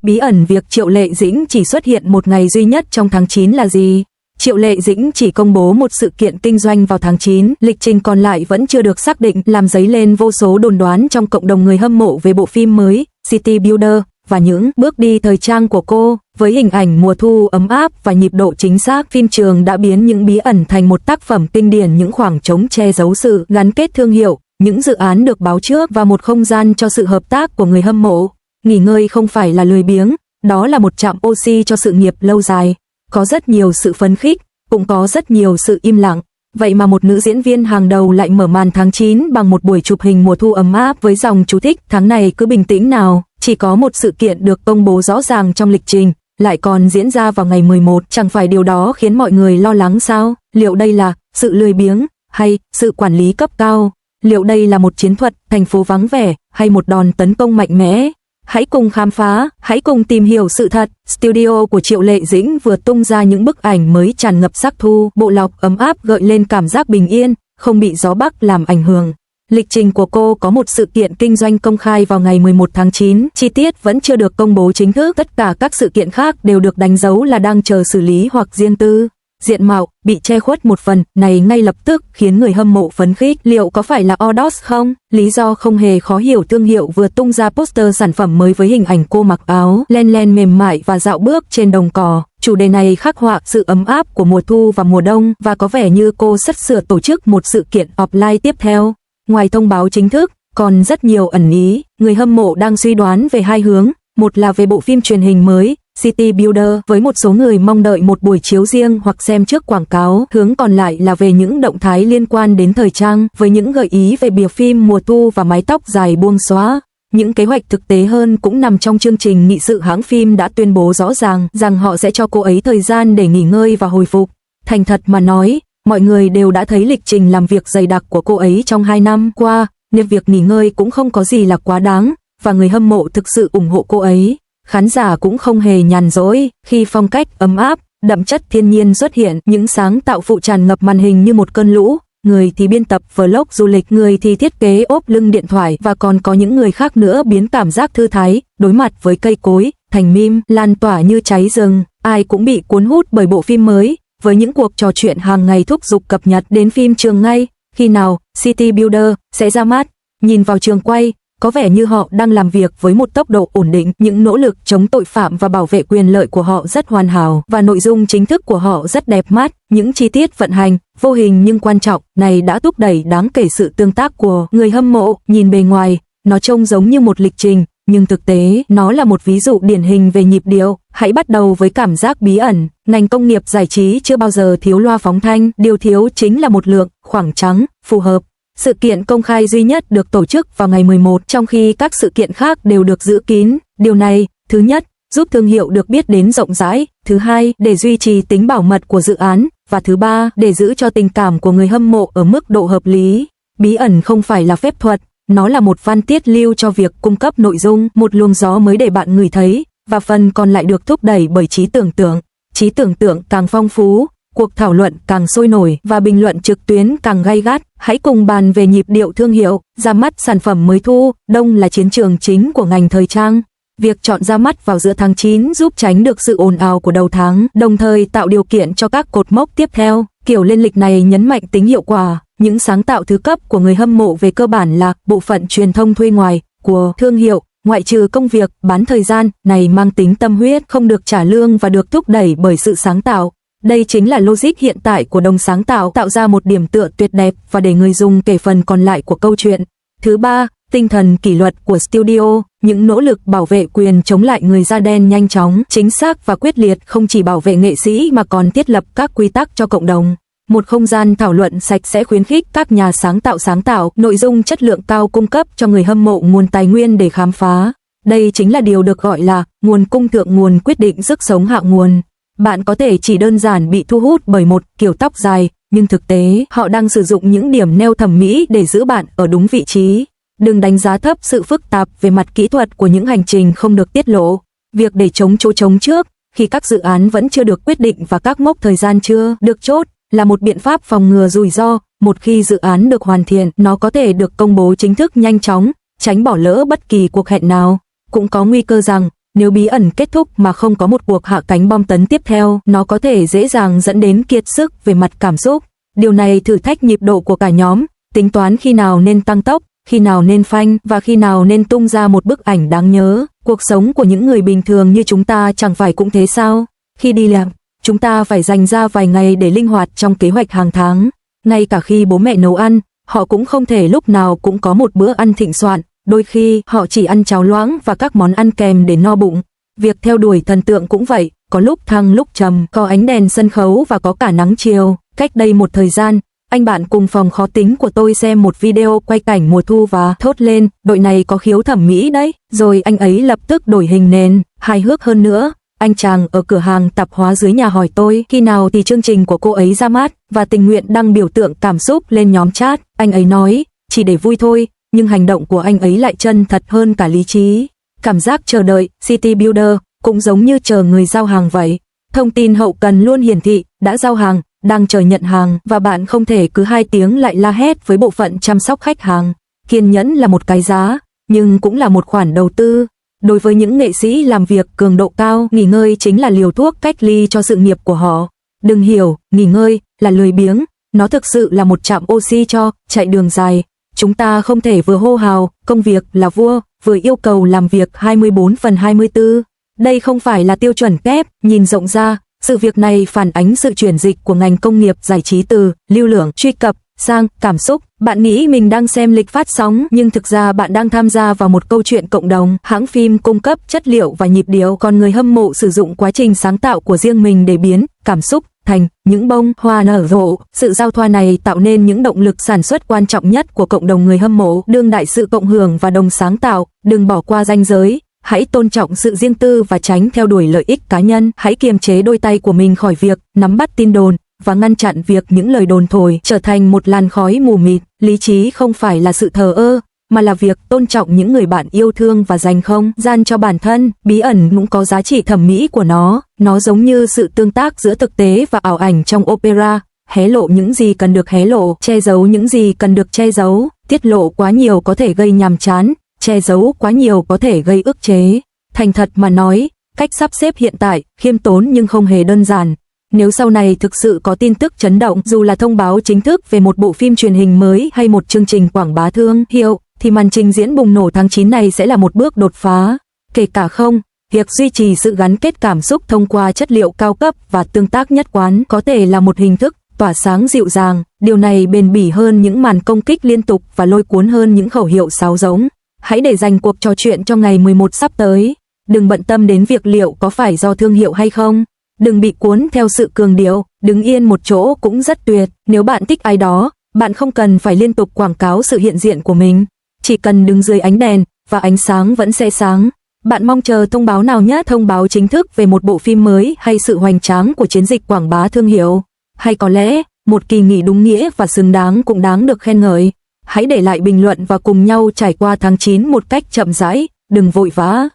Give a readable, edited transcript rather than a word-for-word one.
Bí ẩn việc Triệu Lệ Dĩnh chỉ xuất hiện một ngày duy nhất trong tháng 9 là gì? Triệu Lệ Dĩnh chỉ công bố một sự kiện kinh doanh vào tháng 9, lịch trình còn lại vẫn chưa được xác định, làm dấy lên vô số đồn đoán trong cộng đồng người hâm mộ về bộ phim mới City Builder và những bước đi thời trang của cô. Với hình ảnh mùa thu ấm áp và nhịp độ chính xác, phim trường đã biến những bí ẩn thành một tác phẩm kinh điển, những khoảng trống che giấu sự gắn kết thương hiệu, những dự án được báo trước và một không gian cho sự hợp tác của người hâm mộ. Nghỉ ngơi không phải là lười biếng, đó là một trạm oxy cho sự nghiệp lâu dài. Có rất nhiều sự phấn khích, cũng có rất nhiều sự im lặng. Vậy mà một nữ diễn viên hàng đầu lại mở màn tháng 9 bằng một buổi chụp hình mùa thu ấm áp với dòng chú thích tháng này cứ bình tĩnh nào. Chỉ có một sự kiện được công bố rõ ràng trong lịch trình, lại còn diễn ra vào ngày 11, chẳng phải điều đó khiến mọi người lo lắng sao? Liệu đây là sự lười biếng hay sự quản lý cấp cao? Liệu đây là một chiến thuật thành phố vắng vẻ hay một đòn tấn công mạnh mẽ? Hãy cùng khám phá, hãy cùng tìm hiểu sự thật. Studio của Triệu Lệ Dĩnh vừa tung ra những bức ảnh mới tràn ngập sắc thu, bộ lọc ấm áp gợi lên cảm giác bình yên, không bị gió bắc làm ảnh hưởng. Lịch trình của cô có một sự kiện kinh doanh công khai vào ngày 11 tháng 9, chi tiết vẫn chưa được công bố chính thức, tất cả các sự kiện khác đều được đánh dấu là đang chờ xử lý hoặc riêng tư. Diện mạo bị che khuất một phần này ngay lập tức khiến người hâm mộ phấn khích. Liệu có phải là Odos không? Lý do không hề khó hiểu, thương hiệu vừa tung ra poster sản phẩm mới với hình ảnh cô mặc áo len len mềm mại và dạo bước trên đồng cỏ. Chủ đề này khắc họa sự ấm áp của mùa thu và mùa đông, và có vẻ như cô sắp sửa tổ chức một sự kiện offline tiếp theo. Ngoài thông báo chính thức, còn rất nhiều ẩn ý. Người hâm mộ đang suy đoán về hai hướng, một là về bộ phim truyền hình mới City Builder, với một số người mong đợi một buổi chiếu riêng hoặc xem trước quảng cáo. Hướng còn lại là về những động thái liên quan đến thời trang, với những gợi ý về bìa phim mùa thu và mái tóc dài buông xõa. Những kế hoạch thực tế hơn cũng nằm trong chương trình nghị sự. Hãng phim đã tuyên bố rõ ràng rằng họ sẽ cho cô ấy thời gian để nghỉ ngơi và hồi phục. Thành thật mà nói, mọi người đều đã thấy lịch trình làm việc dày đặc của cô ấy trong 2 năm qua, nên việc nghỉ ngơi cũng không có gì là quá đáng, và người hâm mộ thực sự ủng hộ cô ấy. Khán giả cũng không hề nhàn rỗi khi phong cách ấm áp, đậm chất thiên nhiên xuất hiện, những sáng tạo phụ tràn ngập màn hình như một cơn lũ. Người thì biên tập vlog du lịch, người thì thiết kế ốp lưng điện thoại, và còn có những người khác nữa biến cảm giác thư thái, đối mặt với cây cối, thành meme, lan tỏa như cháy rừng. Ai cũng bị cuốn hút bởi bộ phim mới, với những cuộc trò chuyện hàng ngày thúc giục cập nhật đến phim trường ngay. Khi nào City Builder sẽ ra mắt? Nhìn vào trường quay, có vẻ như họ đang làm việc với một tốc độ ổn định, những nỗ lực chống tội phạm và bảo vệ quyền lợi của họ rất hoàn hảo, và nội dung chính thức của họ rất đẹp mắt. Những chi tiết vận hành, vô hình nhưng quan trọng, này đã thúc đẩy đáng kể sự tương tác của người hâm mộ. Nhìn bề ngoài, nó trông giống như một lịch trình, nhưng thực tế, nó là một ví dụ điển hình về nhịp điệu. Hãy bắt đầu với cảm giác bí ẩn. Ngành công nghiệp giải trí chưa bao giờ thiếu loa phóng thanh, điều thiếu chính là một lượng khoảng trắng phù hợp. Sự kiện công khai duy nhất được tổ chức vào ngày 11, trong khi các sự kiện khác đều được giữ kín. Điều này, thứ nhất, giúp thương hiệu được biết đến rộng rãi, thứ hai, để duy trì tính bảo mật của dự án, và thứ ba, để giữ cho tình cảm của người hâm mộ ở mức độ hợp lý. Bí ẩn không phải là phép thuật, nó là một van tiết lưu cho việc cung cấp nội dung, một luồng gió mới để bạn ngửi thấy, và phần còn lại được thúc đẩy bởi trí tưởng tượng. Trí tưởng tượng càng phong phú, cuộc thảo luận càng sôi nổi, và bình luận trực tuyến càng gay gắt. Hãy cùng bàn về nhịp điệu thương hiệu. Ra mắt sản phẩm mới thu đông là chiến trường chính của ngành thời trang. Việc chọn ra mắt vào giữa tháng 9 giúp tránh được sự ồn ào của đầu tháng, đồng thời tạo điều kiện cho các cột mốc tiếp theo. Kiểu lên lịch này nhấn mạnh tính hiệu quả. Những sáng tạo thứ cấp của người hâm mộ về cơ bản là bộ phận truyền thông thuê ngoài của thương hiệu, ngoại trừ công việc bán thời gian này mang tính tâm huyết, không được trả lương và được thúc đẩy bởi sự sáng tạo. Đây chính là logic hiện tại của đồng sáng tạo ra một điểm tựa tuyệt đẹp và để người dùng kể phần còn lại của câu chuyện. Thứ ba, tinh thần kỷ luật của studio, những nỗ lực bảo vệ quyền chống lại người da đen nhanh chóng, chính xác và quyết liệt không chỉ bảo vệ nghệ sĩ mà còn thiết lập các quy tắc cho cộng đồng. Một không gian thảo luận sạch sẽ khuyến khích các nhà sáng tạo nội dung chất lượng cao, cung cấp cho người hâm mộ nguồn tài nguyên để khám phá. Đây chính là điều được gọi là nguồn cung thượng nguồn quyết định sức sống hạ nguồn. Bạn có thể chỉ đơn giản bị thu hút bởi một kiểu tóc dài, nhưng thực tế họ đang sử dụng những điểm neo thẩm mỹ để giữ bạn ở đúng vị trí. Đừng đánh giá thấp sự phức tạp về mặt kỹ thuật của những hành trình không được tiết lộ. Việc để chống chỗ trống trước, khi các dự án vẫn chưa được quyết định và các mốc thời gian chưa được chốt, là một biện pháp phòng ngừa rủi ro. Một khi dự án được hoàn thiện, nó có thể được công bố chính thức nhanh chóng, tránh bỏ lỡ bất kỳ cuộc hẹn nào. Cũng có nguy cơ rằng Nếu bí ẩn kết thúc mà không có một cuộc hạ cánh bom tấn tiếp theo, nó có thể dễ dàng dẫn đến kiệt sức về mặt cảm xúc. Điều này thử thách nhịp độ của cả nhóm, tính toán khi nào nên tăng tốc, khi nào nên phanh và khi nào nên tung ra một bức ảnh đáng nhớ. Cuộc sống của những người bình thường như chúng ta chẳng phải cũng thế sao? Khi đi làm, chúng ta phải dành ra vài ngày để linh hoạt trong kế hoạch hàng tháng. Ngay cả khi bố mẹ nấu ăn, họ cũng không thể lúc nào cũng có một bữa ăn thịnh soạn. Đôi khi họ chỉ ăn cháo loãng và các món ăn kèm để no bụng. Việc theo đuổi thần tượng cũng vậy, có lúc thăng lúc trầm, có ánh đèn sân khấu và có cả nắng chiều. Cách đây một thời gian, anh bạn cùng phòng khó tính của tôi xem một video quay cảnh mùa thu và thốt lên, đội này có khiếu thẩm mỹ đấy. Rồi anh ấy lập tức đổi hình nền, hài hước hơn nữa. Anh chàng ở cửa hàng tạp hóa dưới nhà hỏi tôi khi nào thì chương trình của cô ấy ra mắt và tình nguyện đăng biểu tượng cảm xúc lên nhóm chat. Anh ấy nói, chỉ để vui thôi, nhưng hành động của anh ấy lại chân thật hơn cả lý trí. Cảm giác chờ đợi, City Builder, cũng giống như chờ người giao hàng vậy. Thông tin hậu cần luôn hiển thị, đã giao hàng, đang chờ nhận hàng và bạn không thể cứ 2 tiếng lại la hét với bộ phận chăm sóc khách hàng. Kiên nhẫn là một cái giá, nhưng cũng là một khoản đầu tư. Đối với những nghệ sĩ làm việc cường độ cao, nghỉ ngơi chính là liều thuốc cách ly cho sự nghiệp của họ. Đừng hiểu, nghỉ ngơi là lười biếng, nó thực sự là một trạm oxy cho chạy đường dài. Chúng ta không thể vừa hô hào, công việc là vua, vừa yêu cầu làm việc 24/24. Đây không phải là tiêu chuẩn kép, nhìn rộng ra, sự việc này phản ánh sự chuyển dịch của ngành công nghiệp giải trí từ lưu lượng truy cập sang cảm xúc. Bạn nghĩ mình đang xem lịch phát sóng, nhưng thực ra bạn đang tham gia vào một câu chuyện cộng đồng. Hãng phim cung cấp chất liệu và nhịp điệu, còn người hâm mộ sử dụng quá trình sáng tạo của riêng mình để biến cảm xúc thành những bông hoa nở rộ. Sự giao thoa này tạo nên những động lực sản xuất quan trọng nhất của cộng đồng người hâm mộ. Đương đại sự cộng hưởng và đồng sáng tạo, đừng bỏ qua ranh giới. Hãy tôn trọng sự riêng tư và tránh theo đuổi lợi ích cá nhân. Hãy kiềm chế đôi tay của mình khỏi việc nắm bắt tin đồn và ngăn chặn việc những lời đồn thổi trở thành một làn khói mù mịt. Lý trí không phải là sự thờ ơ, mà là việc tôn trọng những người bạn yêu thương và dành không gian cho bản thân. Bí ẩn cũng có giá trị thẩm mỹ của nó giống như sự tương tác giữa thực tế và ảo ảnh trong opera. Hé lộ những gì cần được hé lộ, che giấu những gì cần được che giấu. Tiết lộ quá nhiều có thể gây nhàm chán, che giấu quá nhiều có thể gây ức chế. Thành thật mà nói, cách sắp xếp hiện tại khiêm tốn nhưng không hề đơn giản. Nếu sau này thực sự có tin tức chấn động, dù là thông báo chính thức về một bộ phim truyền hình mới hay một chương trình quảng bá thương hiệu, thì màn trình diễn bùng nổ tháng 9 này sẽ là một bước đột phá. Kể cả không, việc duy trì sự gắn kết cảm xúc thông qua chất liệu cao cấp và tương tác nhất quán có thể là một hình thức tỏa sáng dịu dàng. Điều này bền bỉ hơn những màn công kích liên tục và lôi cuốn hơn những khẩu hiệu sáo rỗng. Hãy để dành cuộc trò chuyện cho ngày 11 sắp tới. Đừng bận tâm đến việc liệu có phải do thương hiệu hay không. Đừng bị cuốn theo sự cường điệu, đứng yên một chỗ cũng rất tuyệt. Nếu bạn thích ai đó, bạn không cần phải liên tục quảng cáo sự hiện diện của mình. Chỉ cần đứng dưới ánh đèn, và ánh sáng vẫn sẽ sáng. Bạn mong chờ thông báo nào nhất? Thông báo chính thức về một bộ phim mới hay sự hoành tráng của chiến dịch quảng bá thương hiệu? Hay có lẽ, một kỳ nghỉ đúng nghĩa và xứng đáng cũng đáng được khen ngợi. Hãy để lại bình luận và cùng nhau trải qua tháng 9 một cách chậm rãi, đừng vội vã.